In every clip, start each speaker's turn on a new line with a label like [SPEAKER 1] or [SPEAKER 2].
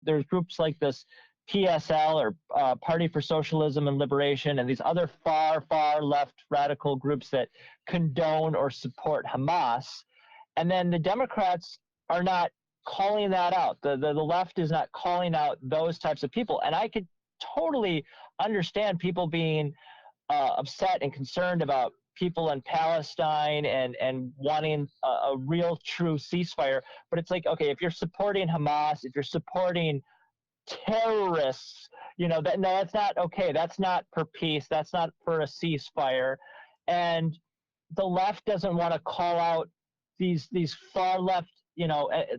[SPEAKER 1] there's groups like this PSL, or Party for Socialism and Liberation, and these other far left radical groups that condone or support Hamas. And then the Democrats are not calling that out. The left is not calling out those types of people. And I could totally understand people being upset and concerned about people in Palestine and wanting a real true ceasefire. But it's like, okay, if you're supporting Hamas, if you're supporting terrorists, that, no, that's not okay. That's not for peace. That's not for a ceasefire. And the left doesn't want to call out these far left,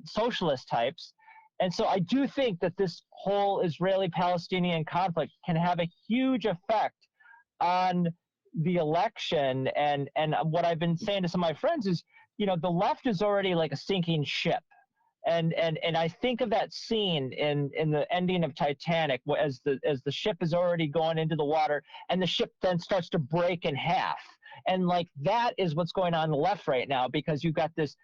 [SPEAKER 1] socialist types. And so I do think that this whole Israeli-Palestinian conflict can have a huge effect on the election. And what I've been saying to some of my friends is, the left is already like a sinking ship. And I think of that scene in the ending of Titanic, as the ship is already going into the water, and the ship then starts to break in half. And like that is what's going on the left right now, because you've got this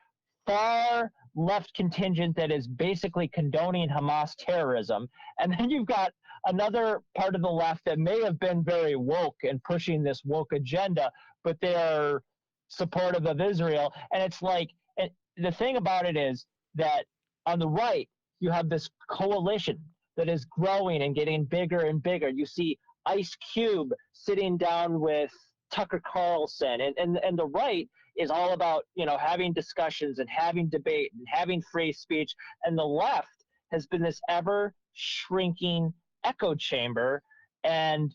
[SPEAKER 1] far left contingent that is basically condoning Hamas terrorism, and then you've got another part of the left that may have been very woke and pushing this woke agenda, but they're supportive of Israel. And it's like, and the thing about it is that on the right, you have this coalition that is growing and getting bigger and bigger. You see Ice Cube sitting down with Tucker Carlson, and the right is all about, having discussions and having debate and having free speech. And the left has been this ever shrinking echo chamber. And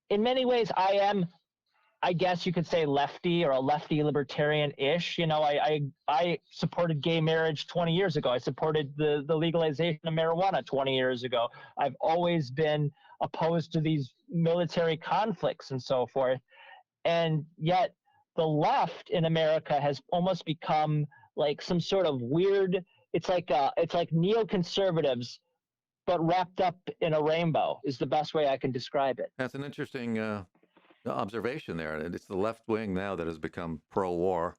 [SPEAKER 1] in many ways, I guess you could say lefty, or a lefty libertarian-ish. I supported gay marriage 20 years ago. I supported the legalization of marijuana 20 years ago. I've always been opposed to these military conflicts and so forth. And yet the left in America has almost become like some sort of weird, it's like neoconservatives, but wrapped up in a rainbow is the best way I can describe it.
[SPEAKER 2] That's an interesting observation there. And it's the left wing now that has become pro-war,